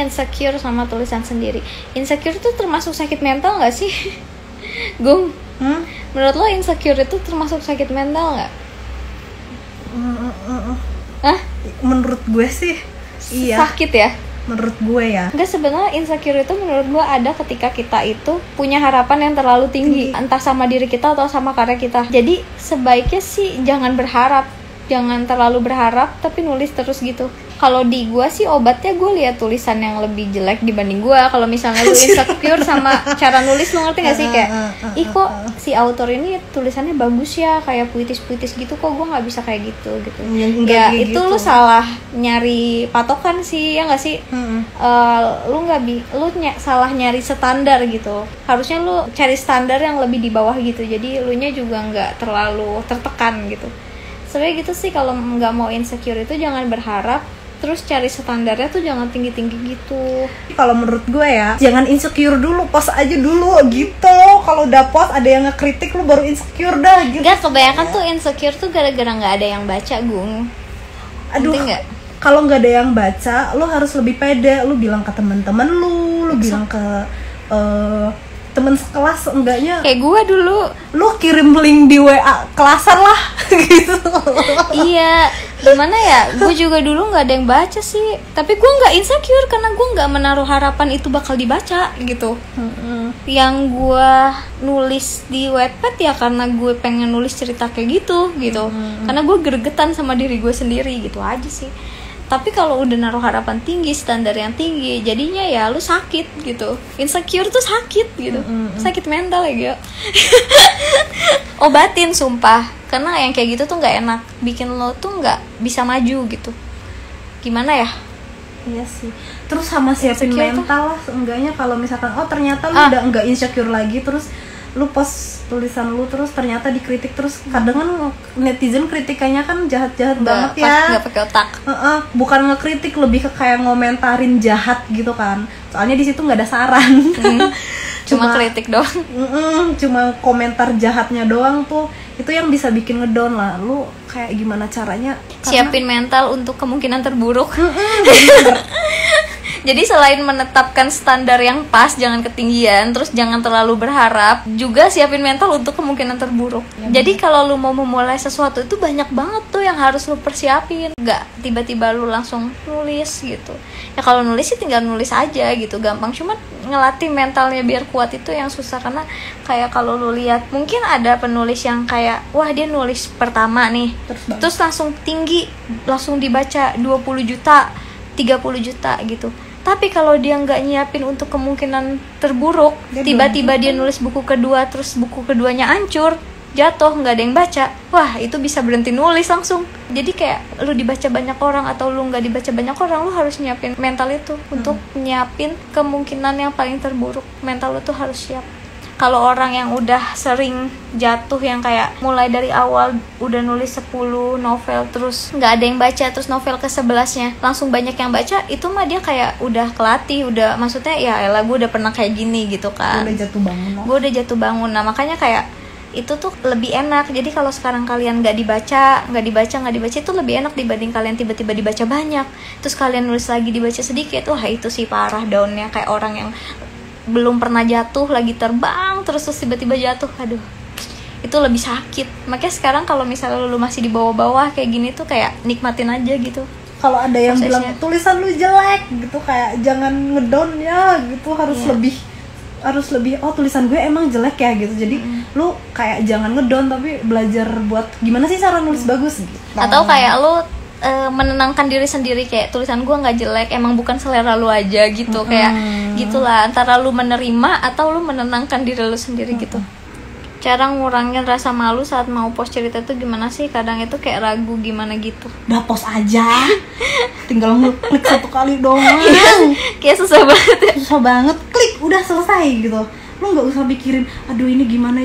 Insecure sama tulisan sendiri. Insecure itu termasuk sakit mental nggak sih? Gung, menurut lo insecure itu termasuk sakit mental nggak? Hah? Menurut gue sih iya. Sakit ya? Menurut gue ya. Enggak, sebenarnya insecure itu menurut gue ada ketika kita itu punya harapan yang terlalu tinggi, entah sama diri kita atau sama karya kita. Jadi sebaiknya sih jangan berharap, jangan terlalu berharap, tapi nulis terus gitu. Kalau di gue sih obatnya gue lihat tulisan yang lebih jelek dibanding gue. Kalau misalnya lu insecure sama cara nulis, lu ngerti gak sih kayak, ih kok si autor ini tulisannya bagus ya, kayak puitis-puitis gitu, kok gue nggak bisa kayak gitu. Ya itu gitu. Lu salah nyari patokan sih, ya nggak sih? Salah nyari standar gitu. Harusnya lu cari standar yang lebih di bawah gitu. Jadi lu nya juga nggak terlalu tertekan gitu. Sebenarnya gitu sih, kalau nggak mau insecure itu jangan berharap, terus cari standarnya tuh jangan tinggi-tinggi gitu. Kalau menurut gue ya, jangan insecure dulu, post aja dulu gitu. Kalau udah post ada yang ngekritik, lu baru insecure dah gitu. Gak, kebanyakan tuh insecure tuh gara-gara nggak ada yang baca, Gung. Aduh, kalau nggak ada yang baca, lu harus lebih pede. Lu bilang ke teman-teman lu bilang ke temen sekelas, enggaknya kayak gue dulu, lu kirim link di WA kelasan lah gitu. Iya, gimana ya, gue juga dulu nggak ada yang baca sih, tapi gue nggak insecure karena gue nggak menaruh harapan itu bakal dibaca gitu. Yang gue nulis di Wattpad ya karena gue pengen nulis cerita kayak gitu karena gue gregetan sama diri gue sendiri gitu aja sih. Tapi kalau udah naruh harapan tinggi, standar yang tinggi, jadinya ya lu sakit gitu. Insecure tuh sakit gitu. Sakit mental ya, Gio. Obatin sumpah. Karena yang kayak gitu tuh gak enak, bikin lo tuh gak bisa maju gitu. Gimana ya? Iya sih. Terus sama siapin mental lah, seenggaknya kalau misalkan ternyata lu udah enggak insecure lagi, terus lu post tulisan lu terus ternyata dikritik terus. Kadang kan netizen kritikannya kan jahat-jahat banget ya, nggak pakai otak. Bukan ngekritik, lebih ke kayak ngomentarin jahat gitu kan, soalnya di situ nggak ada saran. Cuma kritik doang. Cuma komentar jahatnya doang tuh, itu yang bisa bikin ngedown lah. Lu kayak gimana caranya siapin mental untuk kemungkinan terburuk. Jadi selain menetapkan standar yang pas, jangan ketinggian, terus jangan terlalu berharap, juga siapin mental untuk kemungkinan terburuk. Jadi kalau lu mau memulai sesuatu itu banyak banget tuh yang harus lu persiapin. Gak tiba-tiba lu langsung nulis gitu. Ya kalau nulis sih tinggal nulis aja gitu, gampang. Cuma ngelatih mentalnya biar kuat itu yang susah. Karena kayak kalau lu lihat, mungkin ada penulis yang kayak, wah dia nulis pertama nih, terus langsung tinggi, langsung dibaca 20 juta, 30 juta gitu. Tapi kalau dia nggak nyiapin untuk kemungkinan terburuk, tiba-tiba dia nulis buku kedua, terus buku keduanya hancur, jatuh, nggak ada yang baca, wah itu bisa berhenti nulis langsung. Jadi kayak lu dibaca banyak orang atau lu nggak dibaca banyak orang, lu harus nyiapin mental itu untuk nyiapin kemungkinan yang paling terburuk. Mental lu tuh harus siap. Kalau orang yang udah sering jatuh, yang kayak mulai dari awal udah nulis 10 novel terus nggak ada yang baca, terus novel ke-11-nya langsung banyak yang baca, itu mah dia kayak udah kelatih, udah maksudnya ya elah gue udah pernah kayak gini gitu kan. Gue udah jatuh bangun. Nah makanya kayak itu tuh lebih enak. Jadi kalau sekarang kalian nggak dibaca itu lebih enak dibanding kalian tiba-tiba dibaca banyak, terus kalian nulis lagi dibaca sedikit. Wah itu sih parah downnya, kayak orang yang belum pernah jatuh lagi terbang terus tiba-tiba jatuh, aduh itu lebih sakit. Makanya sekarang kalau misalnya lu masih di bawah-bawah kayak gini tuh kayak nikmatin aja gitu. Kalau ada yang bilang tulisan lu jelek gitu, kayak jangan ngedown ya gitu, harus lebih tulisan gue emang jelek ya gitu. Jadi lu kayak jangan ngedown, tapi belajar buat gimana sih cara nulis bagus gitu. Atau kayak lu menenangkan diri sendiri, kayak tulisan gue nggak jelek, emang bukan selera lu aja gitu. Kayak gitulah, antara lu menerima atau lu menenangkan diri lu sendiri gitu. Cara ngurangin rasa malu saat mau post cerita tuh gimana sih? Kadang itu kayak ragu gimana gitu. Udah post aja, tinggal ngeklik 1 kali doang. Kayak susah banget ya. Susah banget, klik udah selesai gitu. Lu nggak usah pikirin aduh ini gimana,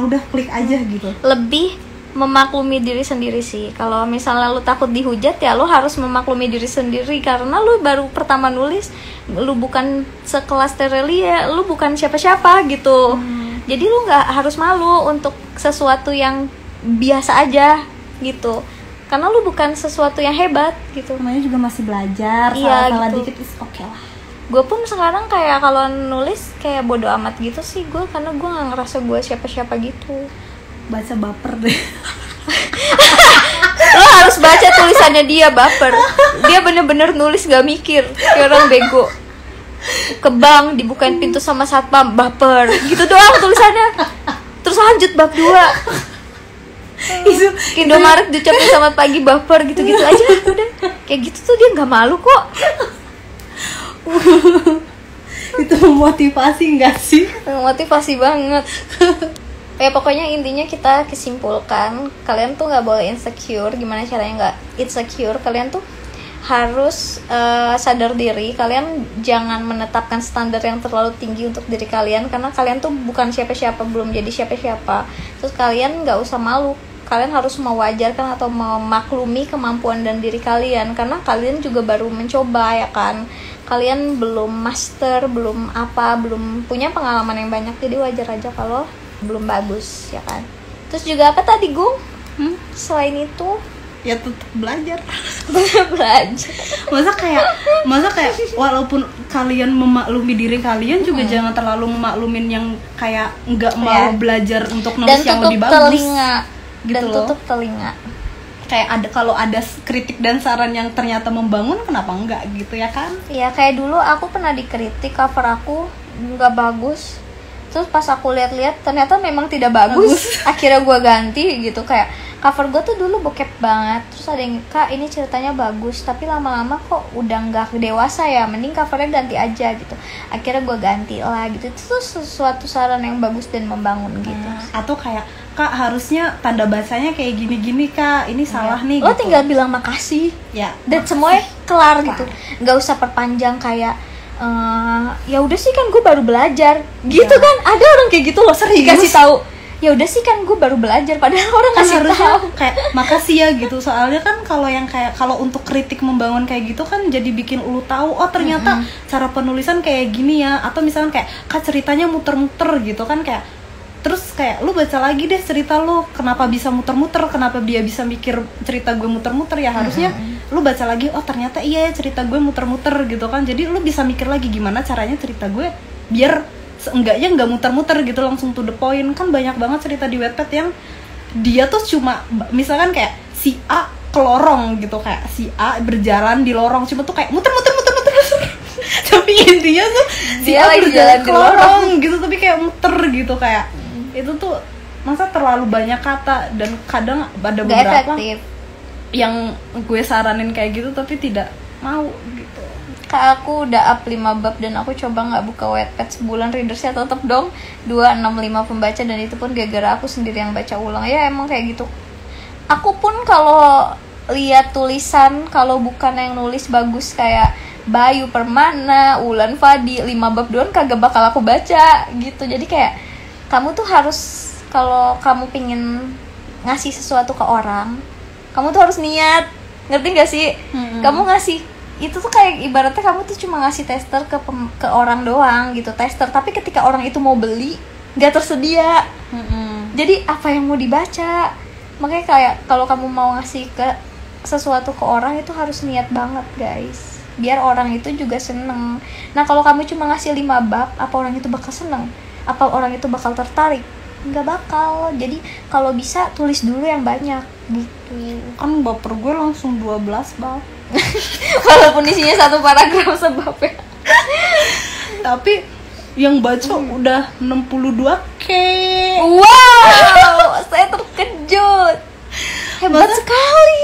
udah klik aja gitu. Lebih memaklumi diri sendiri sih. Kalau misalnya lu takut dihujat, ya lu harus memaklumi diri sendiri, karena lu baru pertama nulis, lu bukan sekelas Terelia, lu bukan siapa-siapa gitu. Jadi lu nggak harus malu untuk sesuatu yang biasa aja gitu. karena lu bukan sesuatu yang hebat gitu. Namanya juga masih belajar, Iya, salah gitu. dikit is oke lah. Gue pun sekarang kayak kalau nulis kayak bodo amat gitu sih gue, karena gue nggak ngerasa gue siapa-siapa gitu. Baca baper deh. Lo harus baca tulisannya dia, baper. Dia bener-bener nulis gak mikir, kayak orang bego. Ke bank dibukain pintu sama satpam, baper. Gitu doang tulisannya. Terus lanjut bab 2. Ke Indomaret diucapin selamat pagi, baper, gitu-gitu aja udah. Kayak gitu tuh dia nggak malu kok. Itu memotivasi nggak sih? Motivasi banget. Ya pokoknya intinya kita kesimpulkan, kalian tuh nggak boleh insecure. Gimana caranya nggak insecure? Kalian tuh harus sadar diri. Kalian jangan menetapkan standar yang terlalu tinggi untuk diri kalian, karena kalian tuh bukan siapa-siapa, belum jadi siapa-siapa. Terus kalian nggak usah malu. Kalian harus mewajarkan atau memaklumi kemampuan dan diri kalian, karena kalian juga baru mencoba ya kan. Kalian belum master, belum punya pengalaman yang banyak, jadi wajar aja kalau belum bagus ya kan. Terus juga apa tadi Gung? Selain itu Ya tetap belajar. belajar. Masa kayak walaupun kalian memaklumi diri kalian juga jangan terlalu memaklumin yang kayak nggak mau belajar untuk nulis yang lebih bagus. Telinga. Gitu Dan loh. tutup telinga. Kayak kalau ada kritik dan saran yang ternyata membangun, kenapa enggak gitu ya kan? Iya, kayak dulu aku pernah dikritik cover aku nggak bagus. Terus pas aku lihat-lihat ternyata memang tidak bagus. Akhirnya gue ganti gitu. Kayak cover gue tuh dulu bokep banget. Terus ada yang, Kak ini ceritanya bagus, tapi lama-lama kok udah nggak dewasa ya, mending covernya ganti aja gitu. Akhirnya gue ganti lah gitu. Itu sesuatu saran yang bagus dan membangun gitu. Atau kayak, Kak harusnya tanda bacanya kayak gini-gini Kak, ini salah nih. Lo gitu. tinggal bilang makasih Ya, dan semuanya kelar gitu. Nggak usah perpanjang kayak ya udah sih kan gue baru belajar gitu kan. Ada orang kayak gitu loh, sering dikasih tahu ya udah sih kan gue baru belajar, padahal orang kan ngasih harusnya tahu kayak makasih ya gitu. Soalnya kan kalau untuk kritik membangun kayak gitu kan jadi bikin lu tahu, oh ternyata cara penulisan kayak gini ya. Atau misalkan kayak, Kak ceritanya muter-muter gitu kan, kayak terus kayak lu baca lagi deh cerita lu, kenapa bisa muter-muter, kenapa dia bisa mikir cerita gue muter-muter ya. Harusnya lu baca lagi, oh ternyata iya ya cerita gue muter-muter gitu kan. Jadi lu bisa mikir lagi gimana caranya cerita gue biar seenggaknya nggak muter-muter gitu, langsung to the point. Kan banyak banget cerita di Wattpad yang dia tuh cuma misalkan kayak si A ke lorong gitu, kayak si A berjalan di lorong cuma tuh kayak muter tapi intinya tuh si Dia A lagi berjalan jalan ke di lorong gitu, tapi kayak muter gitu. Kayak itu tuh masa terlalu banyak kata, dan kadang ada nggak beberapa efektif. yang gue saranin kayak gitu tapi tidak mau gitu. Kak aku udah up 5 bab dan aku coba nggak buka Wattpad sebulan, readersnya tetap dong 265 pembaca, dan itu pun gara-gara aku sendiri yang baca ulang. Ya emang kayak gitu. Aku pun kalau lihat tulisan, kalau bukan yang nulis bagus kayak Bayu Permana, Ulan Fadi, 5 bab doang kagak bakal aku baca gitu. Jadi kayak kamu tuh harus, kalau kamu pingin ngasih sesuatu ke orang, kamu tuh harus niat. Ngerti gak sih? Kamu ngasih itu tuh kayak ibaratnya kamu tuh cuma ngasih tester ke orang doang gitu, tester. Tapi ketika orang itu mau beli nggak tersedia. Jadi apa yang mau dibaca? Makanya kayak kalau kamu mau ngasih ke sesuatu ke orang itu harus niat banget guys, biar orang itu juga seneng. Nah kalau kamu cuma ngasih 5 bab, apa orang itu bakal seneng? Apa orang itu bakal tertarik? Nggak bakal. Jadi kalau bisa tulis dulu yang banyak gitu. Kan baper gue langsung 12 bab. Walaupun isinya 1 paragraf sebab ya. Tapi yang baca udah 62K. Wow, saya terkejut. Hebat sekali.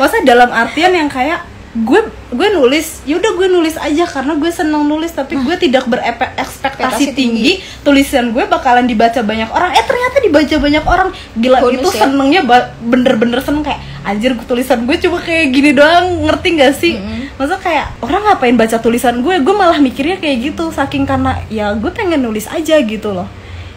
Maksudnya dalam artian yang kayak gue nulis, yaudah gue nulis aja karena gue seneng nulis, tapi gue tidak berekspektasi tinggi tulisan gue bakalan dibaca banyak orang. Ternyata dibaca banyak orang. Gila. Bonus itu ya? Senengnya bener-bener seneng, kayak anjir tulisan gue cuma kayak gini doang, ngerti gak sih? Maksudnya kayak orang ngapain baca tulisan gue malah mikirnya kayak gitu, saking karena ya gue pengen nulis aja gitu loh.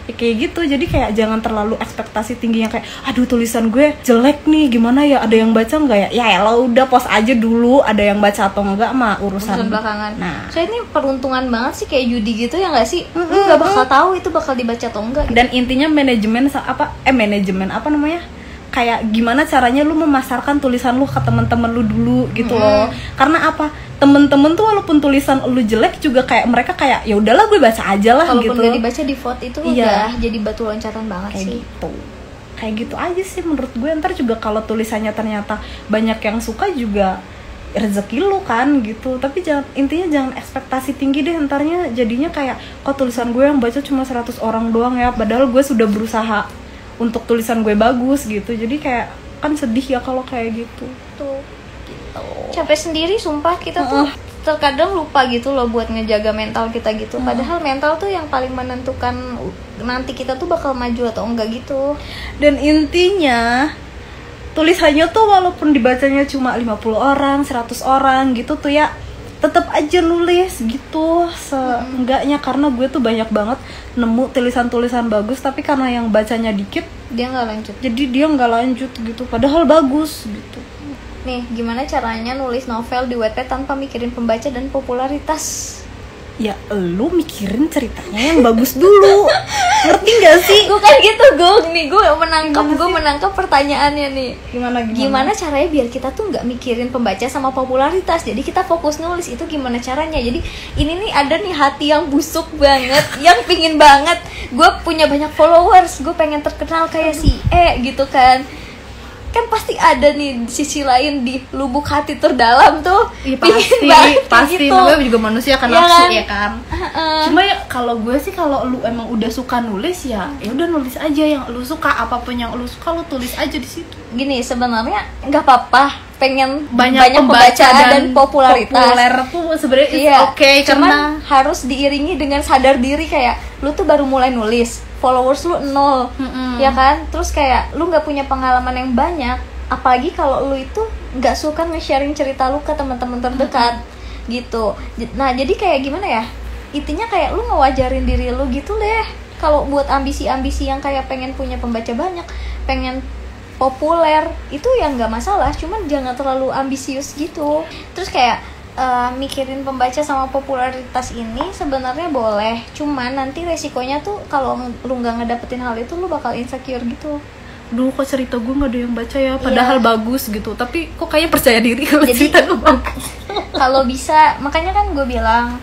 Ya kayak gitu. Jadi kayak jangan terlalu ekspektasi tinggi yang kayak aduh tulisan gue jelek nih, gimana ya, ada yang baca nggak ya? Ya lo udah post aja dulu, ada yang baca atau enggak mah urusan belakangan. Nah, So ini peruntungan banget sih, kayak judi gitu ya nggak sih? Lu nggak bakal tahu itu bakal dibaca atau enggak gitu. dan intinya manajemen apa namanya, kayak gimana caranya lu memasarkan tulisan lu ke teman-teman lu dulu gitu loh. Karena apa, temen-temen tuh walaupun tulisan lu jelek juga kayak mereka kayak ya udahlah gue baca aja lah gitu. Walaupun gak dibaca di vote itu udah jadi batu loncatan banget kayak sih. Gitu. Kayak gitu aja sih menurut gue. Ntar juga kalau tulisannya ternyata banyak yang suka juga rezeki lu kan gitu. Tapi intinya jangan ekspektasi tinggi deh, entarnya jadinya kayak kok tulisan gue yang baca cuma 100 orang doang ya, padahal gue sudah berusaha untuk tulisan gue bagus gitu. Jadi kayak kan sedih ya kalau kayak gitu Tuh gitu. Capek sendiri sumpah, kita tuh terkadang lupa gitu loh buat ngejaga mental kita gitu. Padahal mental tuh yang paling menentukan nanti kita tuh bakal maju atau enggak gitu. Dan intinya tulisannya tuh walaupun dibacanya cuma 50 orang, 100 orang gitu tuh ya, tetap aja nulis gitu seenggaknya. Karena gue tuh banyak banget nemu tulisan-tulisan bagus tapi karena yang bacanya dikit Dia nggak lanjut. jadi dia nggak lanjut gitu, padahal bagus gitu. Nih, gimana caranya nulis novel di Wattpad tanpa mikirin pembaca dan popularitas? Ya lu mikirin ceritanya yang bagus dulu. Ngerti gak sih? Gue kan gitu, gue menangkap pertanyaannya nih. Gimana caranya biar kita tuh nggak mikirin pembaca sama popularitas, jadi kita fokus nulis. Itu gimana caranya? Jadi ini nih ada nih hati yang busuk banget yang pingin banget gue punya banyak followers, gue pengen terkenal kayak si gitu kan pasti ada nih sisi lain di lubuk hati terdalam tuh. Iya pasti gitu. Namanya juga manusia kan, nafsu ya kan. Uh-uh. Cuma ya kalau gue sih, kalau lu emang udah suka nulis ya udah nulis aja yang lu suka, apapun yang lu suka lu tulis aja di situ. Gini, sebenarnya nggak apa-apa pengen banyak pembaca dan popularitas. Populer tuh sebenarnya oke, karena harus diiringi dengan sadar diri, kayak lu tuh baru mulai nulis, followers lu 0, ya kan? Terus kayak lu nggak punya pengalaman yang banyak, apalagi kalau lu itu nggak suka nge-sharing cerita lu ke teman-teman terdekat gitu. Nah jadi kayak gimana ya? Intinya kayak lu ngewajarin diri lu gitu deh. Kalau buat ambisi-ambisi yang kayak pengen punya pembaca banyak, pengen populer, itu ya nggak masalah, cuman jangan terlalu ambisius gitu. Terus kayak mikirin pembaca sama popularitas ini sebenarnya boleh, cuman nanti resikonya tuh kalau lu nggak ngedapetin hal itu, lu bakal insecure gitu. Duh, kok cerita gue nggak ada yang baca ya, padahal bagus gitu, tapi kok kayaknya percaya diri kalau cerita gue bagus. Kalau bisa, makanya kan gue bilang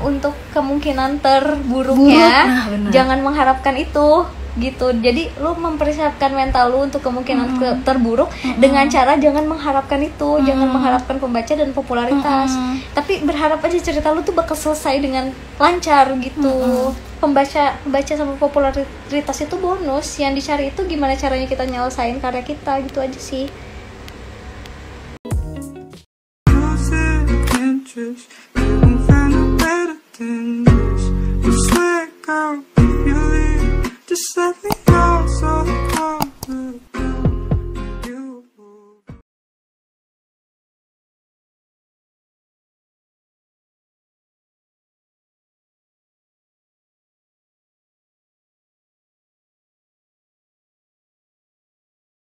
untuk kemungkinan terburuknya jangan mengharapkan itu gitu. Jadi lu mempersiapkan mental lu untuk kemungkinan terburuk dengan cara jangan mengharapkan itu, jangan mengharapkan pembaca dan popularitas, tapi berharap aja cerita lu tuh bakal selesai dengan lancar gitu. Pembaca sama popularitas itu bonus, yang dicari itu gimana caranya kita nyelesain karya kita, gitu aja sih.